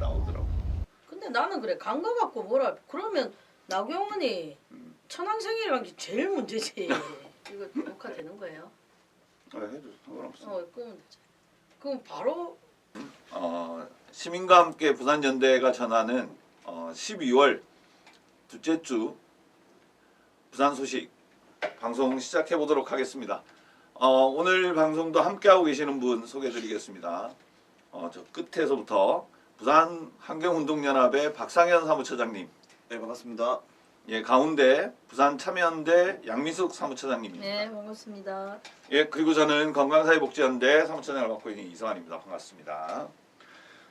나오더라고. 근데 나는 그래 강가 갖고 뭐라 그러면 나경원이 천왕생이라는 게 제일 문제지. 이거 녹화되는 거예요? 해도 상관없어. 끄면 되지. 그럼 바로 시민과 함께 부산연대가 전하는 12월 둘째 주 부산 소식 방송 시작해 보도록 하겠습니다. 오늘 방송도 함께하고 계시는 분 소개해드리겠습니다. 저 끝에서부터 부산 환경운동연합의 박상현 사무처장님. 네, 반갑습니다. 예, 가운데 부산 참여연대 양민숙 사무처장님입니다. 네 반갑습니다. 예, 그리고 저는 건강사회복지연대 사무처장을 맡고 있는 이성환입니다. 반갑습니다.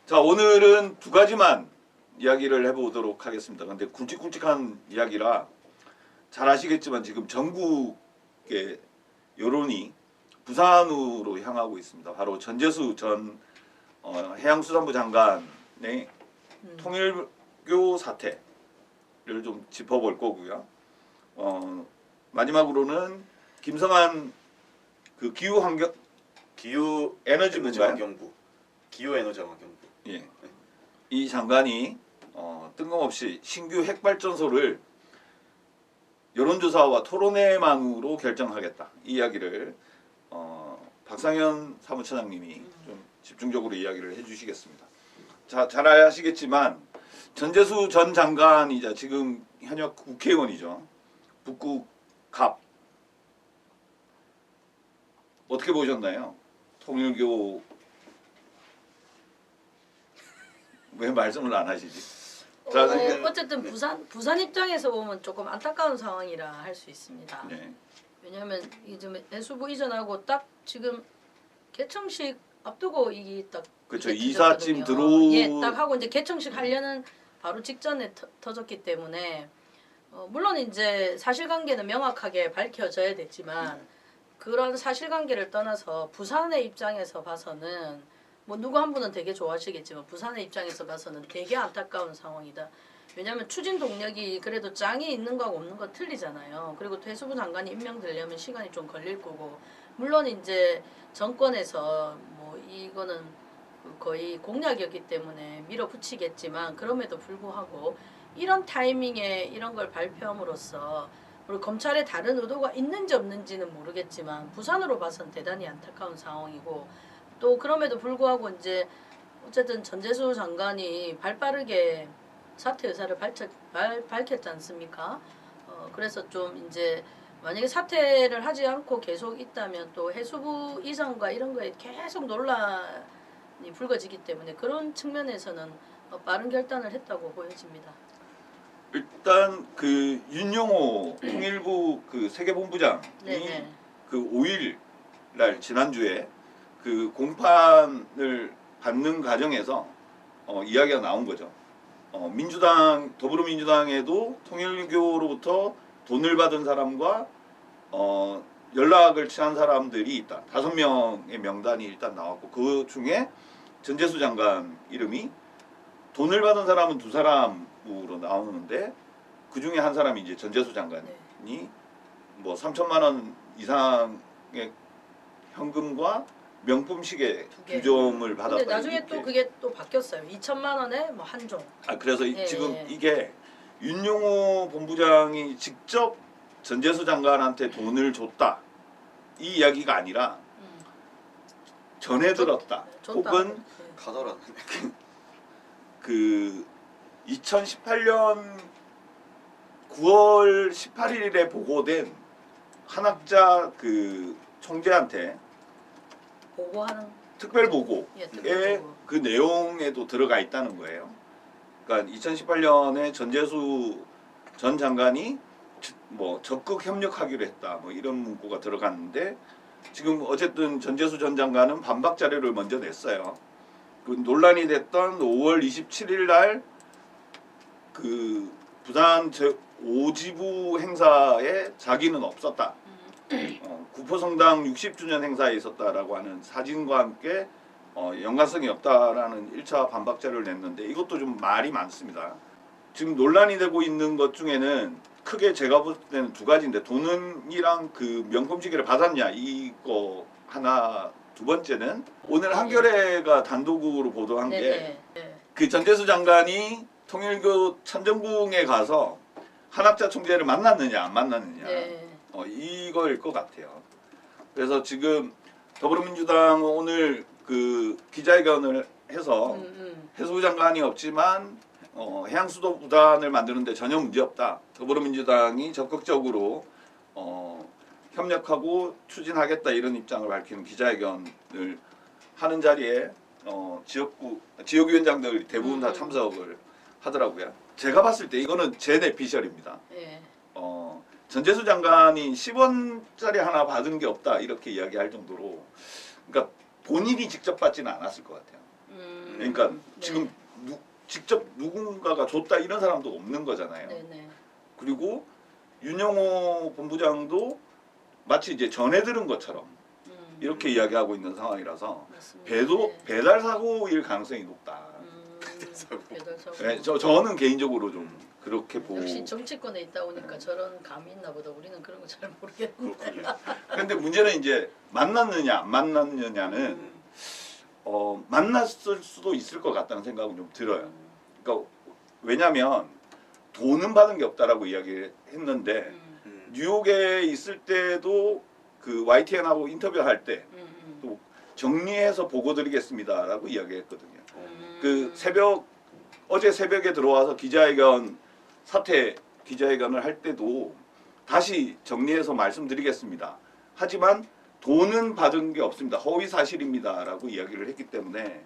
자, 오늘은 두 가지만 이야기를 해보도록 하겠습니다. 근데 굵직굵직한 이야기라 잘 아시겠지만 지금 전국의 여론이 부산으로 향하고 있습니다. 바로 전재수 전 해양수산부 장관의 통일교 사태를 좀 짚어볼 거고요. 마지막으로는 김성한 그 기후 에너지부인가요? 기후에너지환경부. 예, 이 장관이 뜬금없이 신규 핵발전소를 여론조사와 토론회망으로 결정하겠다. 이 이야기를 박상현 사무처장님이 좀 집중적으로 이야기를 해주시겠습니다. 자, 잘 아시겠지만 전재수 전 장관이자 지금 현역 국회의원이죠. 북구 갑 어떻게 보셨나요? 통일교 왜 말씀을 안 하시지? 자, 어쨌든 부산 입장에서 보면 조금 안타까운 상황이라 할 수 있습니다. 네. 왜냐하면 좀 해수부 이전하고 딱 지금 개청식 앞두고 이게 딱 그렇죠. 이게 이삿짐 터졌거든요. 딱 하고 이제 개청식 하려는 바로 직전에 터졌기 때문에 물론 이제 사실관계는 명확하게 밝혀져야 됐지만 그런 사실관계를 떠나서 부산의 입장에서 봐서는 뭐 누구 한 분은 되게 좋아하시겠지만 부산의 입장에서 봐서는 되게 안타까운 상황이다. 왜냐하면 추진 동력이 그래도 짱이 있는 거하고 없는 거 틀리잖아요. 그리고 해수부 장관이 임명되려면 시간이 좀 걸릴 거고 물론 이제 정권에서 뭐 이거는 거의 공약이었기 때문에 밀어붙이겠지만 그럼에도 불구하고 이런 타이밍에 이런 걸 발표함으로써 우리 검찰에 다른 의도가 있는지 없는지는 모르겠지만 부산으로 봐선 대단히 안타까운 상황이고 또 그럼에도 불구하고 이제 어쨌든 전재수 장관이 발빠르게 사퇴 의사를 밝혔지 않습니까? 그래서 좀 이제 만약에 사퇴를 하지 않고 계속 있다면 또 해수부 이전과 이런 거에 계속 논란이 불거지기 때문에 그런 측면에서는 빠른 결단을 했다고 보여집니다. 일단 그 윤용호 통일부 그 세계본부장이 네네. 그 5일 날 지난주에 그 공판을 받는 과정에서 이야기가 나온 거죠. 민주당 더불어민주당에도 통일교로부터 돈을 받은 사람과 연락을 취한 사람들이 있다. 5명의 명단이 일단 나왔고 그 중에 전재수 장관 이름이 돈을 받은 사람은 2사람으로 나오는데 그 중에 한 사람이 이제 전재수 장관이 뭐 3천만 원 이상의 현금과 명품 시계 2종을 받았다. 근데 나중에 또 그게 또 바뀌었어요. 2천만 원에 뭐 한 종. 그래서 예, 지금 예. 이게 윤용호 본부장이 직접 전재수 장관한테 돈을 줬다 이 이야기가 아니라 전해 들었다. 혹은 가더라. 그 2018년 9월 18일에 보고된 한학자 그 총재한테 보고하는 특별 보고에 특별 보고. 그 내용에도 들어가 있다는 거예요. 그러니까 2018년에 전재수 전 장관이 뭐 적극 협력하기로 했다. 뭐 이런 문구가 들어갔는데 지금 어쨌든 전재수 전 장관은 반박 자료를 먼저 냈어요. 그 논란이 됐던 5월 27일 날 그 부산 제5지부 행사에 자기는 없었다. 구포성당 60주년 행사에 있었다라고 하는 사진과 함께 연관성이 없다라는 1차 반박 자료를 냈는데 이것도 좀 말이 많습니다. 지금 논란이 되고 있는 것 중에는 크게 제가 볼 때는 두 가지인데 돈이랑 그 명품 시계를 받았냐 이거 하나, 두 번째는 오늘 한겨레가 단독으로 보도한 게 그 전재수 장관이 통일교 천정궁에 가서 한학자 총재를 만났느냐 안 만났느냐 네. 이거일 것 같아요. 그래서 지금 더불어민주당은 오늘 그 기자회견을 해서 해수부 장관이 없지만 해양수도부단을 만드는데 전혀 문제 없다. 더불어민주당이 적극적으로 협력하고 추진하겠다 이런 입장을 밝히는 기자회견을 하는 자리에 지역위원장들 대부분 다 참석을 하더라고요. 제가 봤을 때 이거는 제 뇌피셜입니다. 예. 전재수 장관이 10원짜리 하나 받은 게 없다 이렇게 이야기할 정도로 그러니까 본인이 직접 받지는 않았을 것 같아요. 그러니까 네. 지금 직접 누군가가 줬다 이런 사람도 없는 거잖아요. 네네. 그리고 윤영호 본부장도 마치 이제 전해 들은 것처럼 이렇게 이야기하고 있는 상황이라서 맞습니다. 네. 배달 사고일 가능성이 높다. 배달 사고. 네, 저는 개인적으로 좀 그렇게 보고. 역시 정치권에 있다 보니까 저런 감이 있나 보다. 우리는 그런 거 잘 모르겠는데. 그렇군요. 그런데 문제는 이제 만났느냐 안 만났느냐는 만났을 수도 있을 것 같다는 생각은 좀 들어요. 그러니까 왜냐하면 돈은 받은 게 없다라고 이야기를 했는데 뉴욕에 있을 때도 그 YTN하고 인터뷰할 때 또 정리해서 보고 드리겠습니다라고 이야기했거든요. 그 어제 새벽에 들어와서 기자회견을 할 때도 다시 정리해서 말씀드리겠습니다. 하지만 돈은 받은 게 없습니다. 허위 사실입니다라고 이야기를 했기 때문에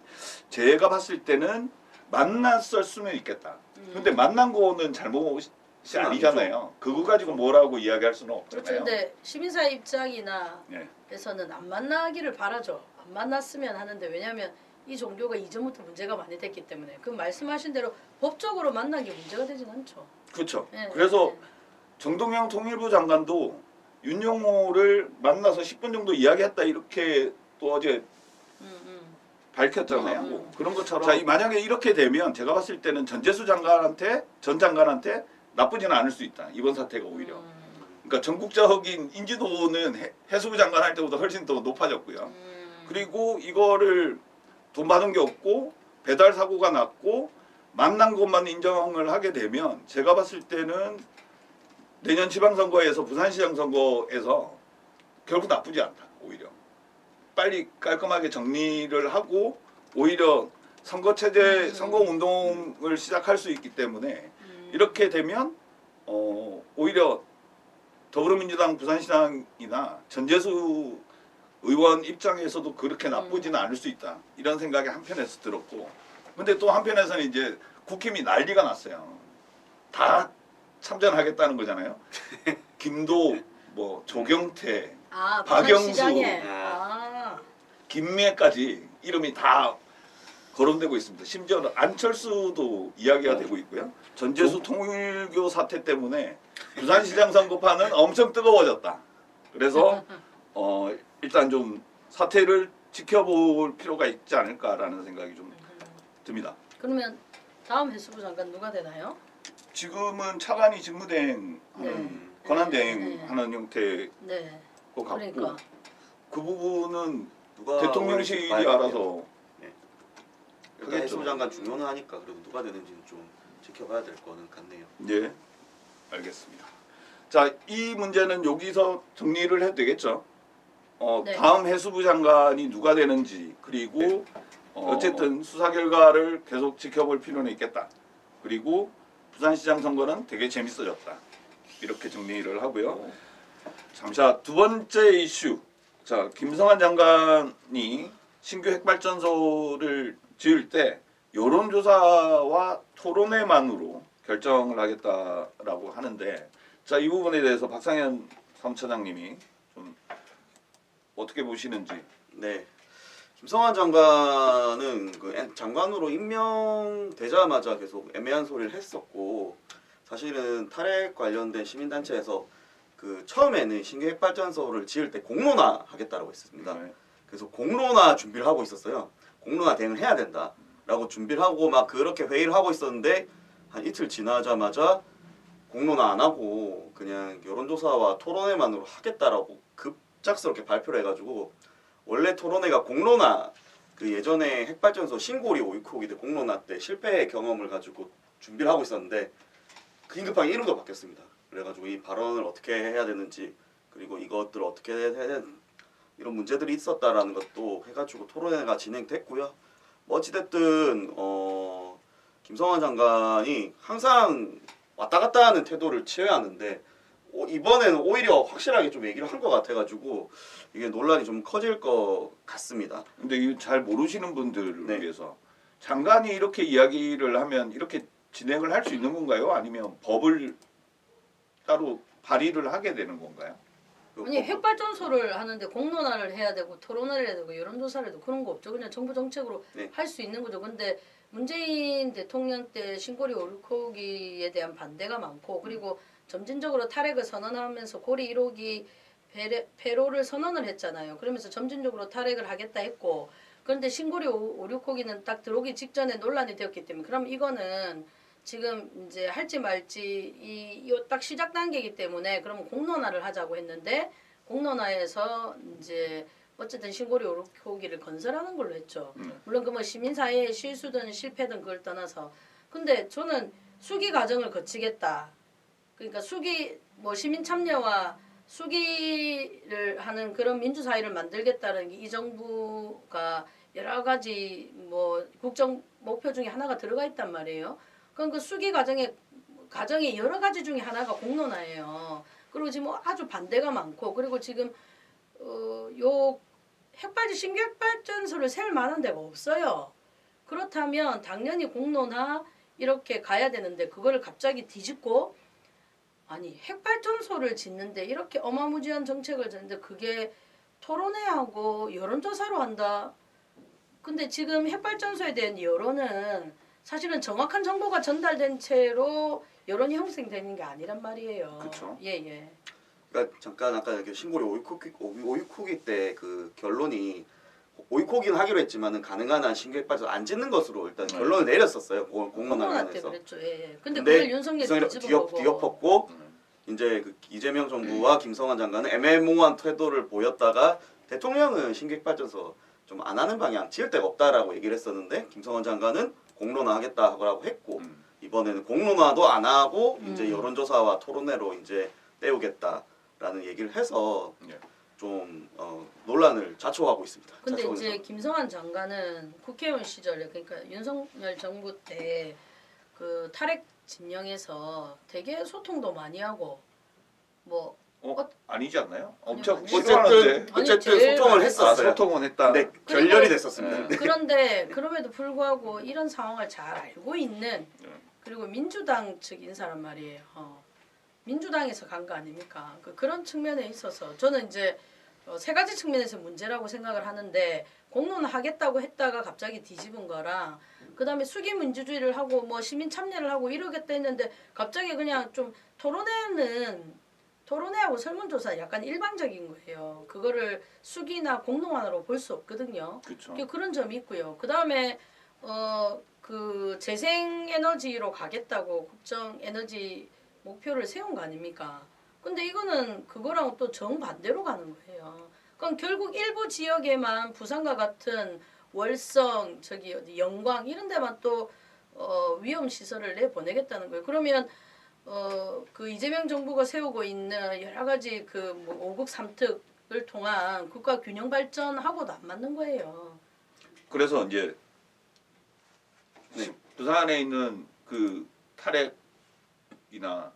제가 봤을 때는 만났을 수는 있겠다. 근데 만난 거는 잘못이 아니잖아요. 그거 가지고 뭐라고 이야기할 수는 그렇죠. 없잖아요. 근데 시민사회 입장이나 네. 에서는 안 만나기를 바라죠. 안 만났으면 하는데 왜냐하면 이 종교가 이전부터 문제가 많이 됐기 때문에 그 말씀하신 대로 법적으로 만난 게 문제가 되진 않죠. 그렇죠. 네, 그래서 네. 정동영 통일부 장관도 윤영호를 만나서 10분 정도 이야기했다 이렇게 또 어제 밝혔잖아요. 그런 것처럼 자, 만약에 이렇게 되면 제가 봤을 때는 전재수 전 장관한테 나쁘지는 않을 수 있다. 이번 사태가 오히려. 그러니까 전국적인 인지도는 해수부 장관 할 때보다 훨씬 더 높아졌고요. 그리고 이거를 돈 받은 게 없고 배달 사고가 났고 만난 것만 인정을 하게 되면 제가 봤을 때는 내년 지방선거에서 부산시장 선거에서 결국 나쁘지 않다. 오히려 빨리 깔끔하게 정리를 하고 오히려 선거운동을 시작할 수 있기 때문에 이렇게 되면 오히려 더불어민주당 부산시장이나 전재수 의원 입장에서도 그렇게 나쁘지는 않을 수 있다. 이런 생각이 한편에서 들었고 근데 또 한편에서는 이제 국힘이 난리가 났어요. 다 참전하겠다는 거잖아요. 김도 조경태 박영수, 부산시장에. 김미애까지 이름이 다 거론되고 있습니다. 심지어는 안철수도 이야기가 되고 있고요. 전재수 통일교 사태 때문에 부산시장 선거판은 엄청 뜨거워졌다. 그래서 일단 좀 사태를 지켜볼 필요가 있지 않을까라는 생각이 좀 듭니다. 그러면 다음 해수부 장관 누가 되나요? 지금은 차관이 직무대행 권한대행 네. 하는 형태일 네. 것 같고 그러니까. 그 부분은 누가 대통령실이 어울릴지 봐야 알아서 일단 하겠죠. 해수부 장관 중요는 하니까 그래도 누가 되는지는 좀 지켜봐야 될 거는 같네요. 예, 알겠습니다. 자, 이 문제는 여기서 정리를 해도 되겠죠? 네. 다음 해수부 장관이 누가 되는지 그리고 어쨌든 수사 결과를 계속 지켜볼 필요는 있겠다. 그리고 부산시장 선거는 되게 재밌어졌다. 이렇게 정리를 하고요. 자, 두 번째 이슈. 자, 김성환 장관이 신규 핵발전소를 지을 때 여론조사와 토론회만으로 결정을 하겠다라고 하는데 자, 이 부분에 대해서 박상현 사무처장님이 좀 어떻게 보시는지. 네. 김성환 장관은 그 장관으로 임명되자마자 계속 애매한 소리를 했었고 사실은 탈핵 관련된 시민단체에서 그 처음에는 신규 핵발전소를 지을 때 공론화 하겠다라고 했습니다. 네. 그래서 공론화 준비를 하고 있었어요. 공론화 대응을 해야 된다라고 준비를 하고 막 그렇게 회의를 하고 있었는데 한 이틀 지나자마자 공론화 안 하고 그냥 여론조사와 토론회만으로 하겠다라고 급작스럽게 발표를 해가지고 원래 토론회가 공론화 그 예전에 핵발전소 신고리 오이코기 때 공론화 때 실패 경험을 가지고 준비를 하고 있었는데 긴급하게 이름도 바뀌었습니다. 그래가지고 이 발언을 어떻게 해야 되는지 그리고 이것들을 어떻게 해야 되는 이런 문제들이 있었다라는 것도 해가지고 토론회가 진행됐고요. 뭐 어찌됐든 김성환 장관이 항상 왔다 갔다 하는 태도를 취해야 하는데 이번에는 오히려 확실하게 좀 얘기를 한 것 같아가지고 이게 논란이 좀 커질 것 같습니다. 근데 이거 잘 모르시는 분들을 네. 위해서 장관이 이렇게 이야기를 하면 이렇게 진행을 할 수 있는 건가요? 아니면 법을 따로 발의를 하게 되는 건가요? 아니 핵발전소를 하는데 공론화를 해야 되고 토론을 해야 되고 여론조사를 해도 그런 거 없죠. 그냥 정부 정책으로 네. 할 수 있는 거죠. 근데 문재인 대통령 때 신고리 오르코기에 대한 반대가 많고 그리고 점진적으로 탈핵을 선언하면서 고리 1호기 폐로를 선언을 했잖아요. 그러면서 점진적으로 탈핵을 하겠다 했고 그런데 신고리 오르코기는 딱 들어오기 직전에 논란이 되었기 때문에 그럼 이거는 지금 이제 할지 말지 딱 시작 단계이기 때문에 그러면 공론화를 하자고 했는데 공론화에서 이제 어쨌든 신고리 오르코기를 건설하는 걸로 했죠. 물론 그 뭐 시민사회의 실수든 실패든 그걸 떠나서 근데 저는 수기 과정을 거치겠다. 그러니까 수기 뭐 시민 참여와 수기를 하는 그런 민주사회를 만들겠다는 게 이 정부가 여러 가지 뭐 국정 목표 중에 하나가 들어가 있단 말이에요. 그럼 그 수기 과정의 여러 가지 중에 하나가 공론화예요. 그리고 지금 뭐 아주 반대가 많고 그리고 지금 요 신규 핵발전소를 세울 만한 데가 없어요. 그렇다면 당연히 공론화 이렇게 가야 되는데 그거를 갑자기 뒤집고 아니 핵발전소를 짓는데 이렇게 어마무지한 정책을 짓는데 그게 토론회하고 여론조사로 한다. 근데 지금 핵발전소에 대한 여론은 사실은 정확한 정보가 전달된 채로 여론이 형성되는 게 아니란 말이에요. 그쵸. 예. 그러니까 잠깐 아까 이렇게 신고리 오이코기 때 그 결론이 오이코기는 하기로 했지만은 가능한 한 신규 핵발전소 안 짓는 것으로 일단 결론을 내렸었어요. 공론화 때 공론화에서. 그랬죠. 예. 근데 그걸 윤석열이 뒤집은 거고. 뒤엎었고 이제 그 이재명 정부와 김성환 장관은 애매모호한 태도를 보였다가 대통령은 신규 핵발전소 좀 안 하는 방향 지을 데가 없다라고 얘기를 했었는데 김성환 장관은 공론화 하겠다고 했고 이번에는 공론화도 안 하고 이제 여론조사와 토론회로 이제 때우겠다라는 얘기를 해서 예. 좀 논란을 자초하고 있습니다. 근데 자초하고 이제 있습니다. 김성환 장관은 국회의원 시절에 그러니까 윤석열 정부 때 그 탈핵 진영에서 되게 소통도 많이 하고 뭐 아니지 않나요? 엄청 아니요. 싫어하는데 어쨌든 제일 소통을 많이 했었어요. 소통은 했다. 네, 그리고- 결렬이 됐었습니다. 네. 그런데 그럼에도 불구하고 이런 상황을 잘 알고 있는 네. 그리고 민주당 측 인사란 말이에요. 민주당에서 간 거 아닙니까? 그런 측면에 있어서 저는 이제 세 가지 측면에서 문제라고 생각을 하는데 공론하겠다고 했다가 갑자기 뒤집은 거랑 그다음에 수기 민주주의를 하고 뭐 시민 참여를 하고 이러겠다 했는데 갑자기 그냥 좀 토론회하고 설문조사 약간 일방적인 거예요. 그거를 수기나 공론화로 볼 수 없거든요. 그렇죠. 그런 점이 있고요. 그다음에 그 재생에너지로 가겠다고 국정 에너지 목표를 세운 거 아닙니까? 근데 이거는 그거랑 또 정반대로 가는 거예요. 그럼 결국 일부 지역에만 부산과 같은 월성, 저기 어디 영광 이런 데만 또 위험 시설을 내보내겠다는 거예요. 그러면 그 이재명 정부가 세우고 있는 여러 가지 그뭐 5국 3특을 통한 국가 균형 발전하고도 안 맞는 거예요. 그래서 이제 네. 부산에 있는 그 탈핵이나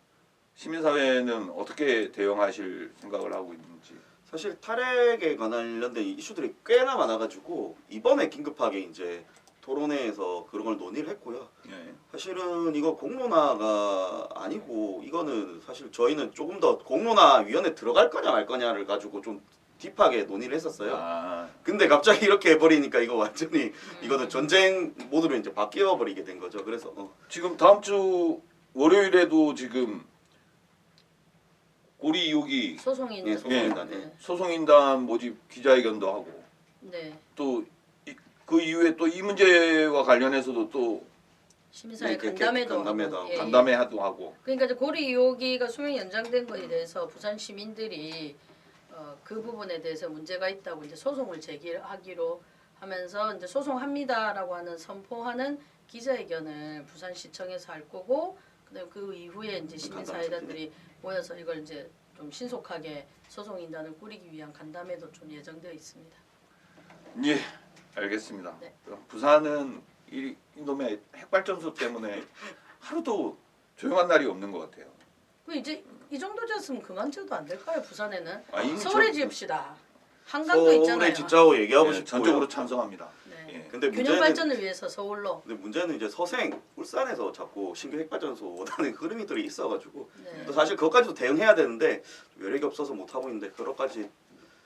시민사회는 어떻게 대응하실 생각을 하고 있는지. 사실 탈핵에 관련된 이슈들이 꽤나 많아가지고 이번에 긴급하게 이제 토론회에서 그런 걸 논의를 했고요. 예. 사실은 이거 공론화가 아니고 이거는 사실 저희는 조금 더 공론화위원회 들어갈 거냐 말 거냐를 가지고 좀 딥하게 논의를 했었어요. 아, 근데 갑자기 이렇게 해버리니까 이거 완전히 이거는 전쟁 모드로 이제 바뀌어 버리게 된 거죠. 그래서 지금 다음 주 월요일에도 지금 고리 2호기 소송이 예, 있는 소송인단, 네. 소송인단 모집 기자회견도 하고 네. 또 그 이후에 또 이 문제와 관련해서도 또 시민사회 네, 그렇게 간담회도 간담회도 하고. 하고. 예, 예. 간담회도 하고. 그러니까 이제 고리 2호기가 수명 연장된 거에 대해서 부산 시민들이 그 부분에 대해서 문제가 있다고 이제 소송을 제기하기로 하면서 이제 소송합니다라고 하는 선포하는 기자회견을 부산시청에서 할 거고, 그다음에 그 이후에 이제 시민사회단들이 모여서 이걸 이제 좀 신속하게 소송인단을 꾸리기 위한 간담회도 좀 예정되어 있습니다. 예, 알겠습니다. 네. 부산은 이놈의 핵발전소 때문에 하루도 조용한 날이 없는 것 같아요. 그 이제 이 정도 졌으면 그만 지어도 안 될까요? 부산에는 이미 서울에 지읍시다. 한강도 있잖아요. 서울에 짓자고 얘기하고 예, 싶고요. 전적으로 찬성합니다. 네. 예. 근데 균형 문제는 발전을 위해서 서울로. 근데 문제는 이제 서생 울산에서 자꾸 신규 핵발전소 오다는 흐름이들이 있어가지고 네. 또 사실 그것까지도 대응해야 되는데 여력이 없어서 못 하고 있는데 그것까지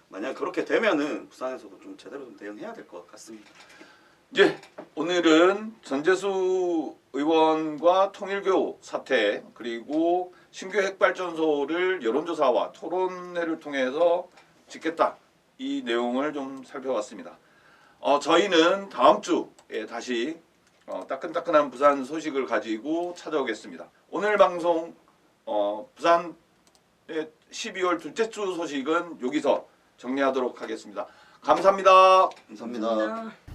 만약 그렇게 되면은 부산에서도 좀 제대로 좀 대응해야 될 것 같습니다. 예, 오늘은 전재수 의원과 통일교 사태 그리고 신규 핵발전소를 여론조사와 토론회를 통해서 짓겠다 이 내용을 좀 살펴봤습니다. 저희는 다음 주에 다시 따끈따끈한 부산 소식을 가지고 찾아오겠습니다. 오늘 방송 부산의 12월 둘째 주 소식은 여기서 정리하도록 하겠습니다. 감사합니다. 감사합니다. 감사합니다.